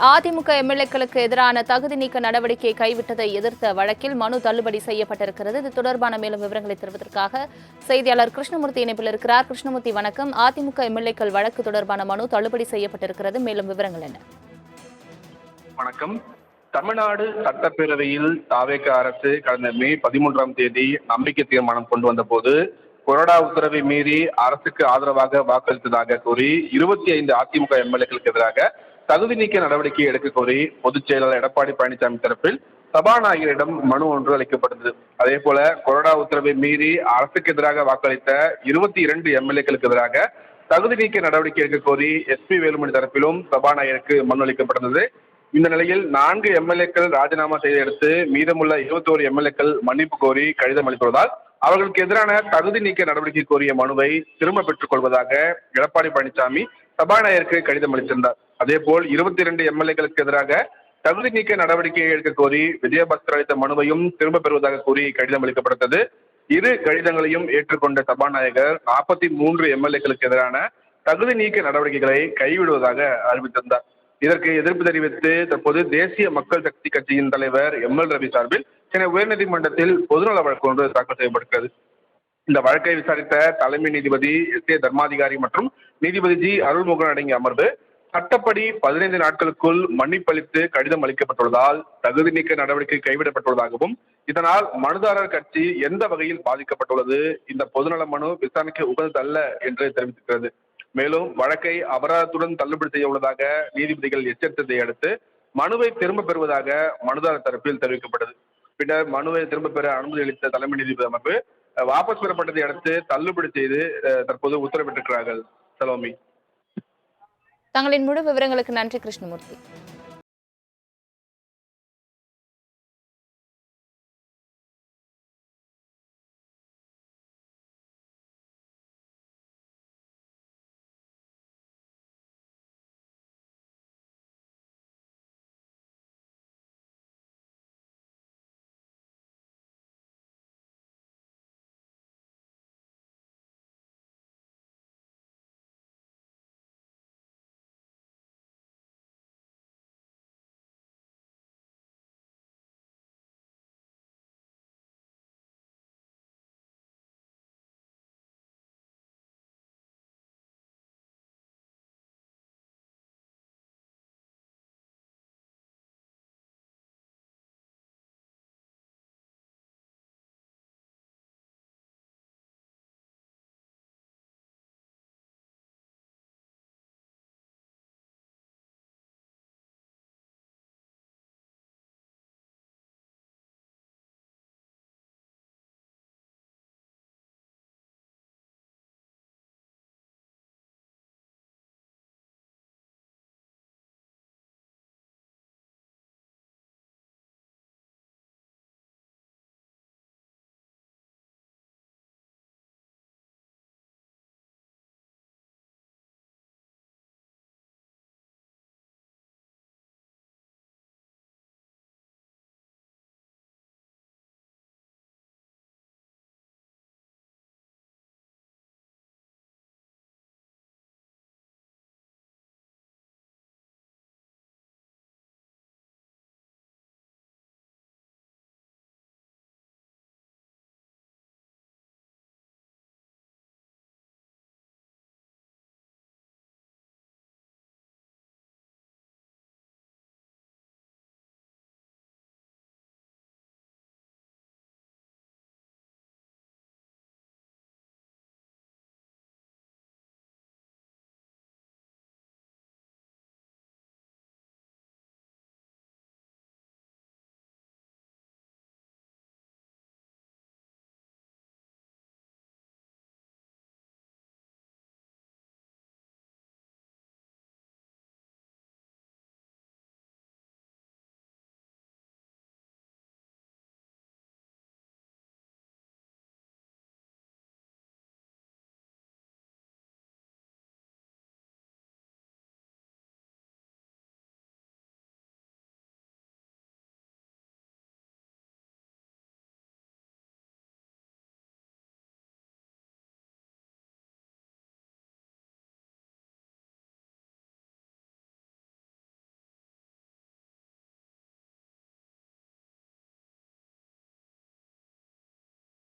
அதிமுக எம்எல்ஏக்களுக்கு எதிரான தகுதி நீக்க நடவடிக்கையை கைவிட்டதை எதிர்த்த வழக்கில் மனு தள்ளுபடி செய்யப்பட்டிருக்கிறது. இது தொடர்பான மேலும் விவரங்களை தருவதற்காக செய்தியாளர் கிருஷ்ணமூர்த்தி இணைப்பில் இருக்கிறார். கிருஷ்ணமூர்த்தி வணக்கம். அதிமுக எம்எல்ஏக்கள் வழக்கு தொடர்பான மனு தள்ளுபடி செய்யப்பட்டிருக்கிறது. மேலும் விவரங்கள் என்ன? வணக்கம். தமிழ்நாடு சட்டப்பேரவையில் தாவேக அரசு கடந்த மே 13ஆம் தேதி நம்பிக்கை தீர்மானம் கொண்டு வந்த போது கொறடா உத்தரவை மீறி அரசுக்கு ஆதரவாக வாக்களித்ததாக கூறி 25 அதிமுக எம்எல்ஏக்களுக்கு எதிராக தகுதி நீக்க நடவடிக்கை எடுக்க கோரி பொதுச் செயலாளர் எடப்பாடி பழனிசாமி தரப்பில் சபாநாயகரிடம் மனு ஒன்று அளிக்கப்பட்டது. அதே போல கொறடா உத்தரவை மீறி அரசுக்கு எதிராக வாக்களித்த 22 எம்எல்ஏக்களுக்கு எதிராக தகுதி நீக்க நடவடிக்கை எடுக்க கோரி எஸ்பி வேலுமணி தரப்பிலும் சபாநாயகருக்கு மனு அளிக்கப்பட்டது. இந்த நிலையில் 4 எம்எல்ஏக்கள் ராஜினாமா செய்தெடுத்து மீதமுள்ள 21 எம்எல்ஏக்கள் மன்னிப்பு கோரி கடிதம் அளித்துள்ளதால் அவர்களுக்கு எதிரான தகுதி நீக்க நடவடிக்கை கோரிய மனுவை திரும்ப பெற்றுக் கொள்வதாக எடப்பாடி பழனிசாமி சபாநாயகருக்கு கடிதம் அளித்திருந்தார். அதேபோல் 22 எம்எல்ஏக்களுக்கு எதிராக தகுதி நீக்க நடவடிக்கையை எடுக்க கோரி விஜயபாஸ்கர் அளித்த மனுவையும் திரும்ப பெறுவதாக கூறி கடிதம் அளிக்கப்பட்டது. இரு கடிதங்களையும் ஏற்றுக்கொண்ட சபாநாயகர் 43 எம்எல்ஏக்களுக்கு எதிரான தகுதி நீக்க நடவடிக்கைகளை கைவிடுவதாக அறிவித்திருந்தார். இதற்கு எதிர்ப்பு தெரிவித்து தற்போது தேசிய மக்கள் சக்தி கட்சியின் தலைவர் எம்எல் ரவி சார்பில் சென்னை உயர்நீதிமன்றத்தில் பொதுநல வழக்கு ஒன்று தாக்கல் செய்யப்பட்டிருக்கிறது. இந்த வழக்கை விசாரித்த தலைமை நீதிபதி எஸ் ஏ தர்மாதிகாரி மற்றும் நீதிபதி ஜி அருள்முருகன் அடங்கிய அமர்வு சட்டப்படி 15 நாட்களுக்குள் மன்னிப்பளித்து கடிதம் அளிக்கப்பட்டுள்ளதால் தகுதி நீக்க நடவடிக்கை கைவிடப்பட்டுள்ளதாகவும் இதனால் மனுதாரர் கட்சி எந்த வகையில் பாதிக்கப்பட்டுள்ளது, இந்த பொதுநல மனு விசாரணைக்கு உகந்ததல்ல என்று தெரிவித்திருக்கிறது. மேலும் வழக்கை அபராதத்துடன் தள்ளுபடி செய்ய உள்ளதாக நீதிபதிகள் எச்சரித்ததை அடுத்து மனுவை திரும்ப பெறுவதாக மனுதாரர் தரப்பில் தெரிவிக்கப்பட்டது. பின்னர் மனுவை திரும்ப பெற அனுமதி அளித்த தலைமை நீதிபதி அமர்வு வாபஸ் பெறப்பட்டதை அடுத்து தள்ளுபடி செய்து தற்போது உத்தரவிட்டிருக்கிறார்கள். சலோமி, தங்களின் முழு விவரங்களுக்கு நன்றி கிருஷ்ணமூர்த்தி.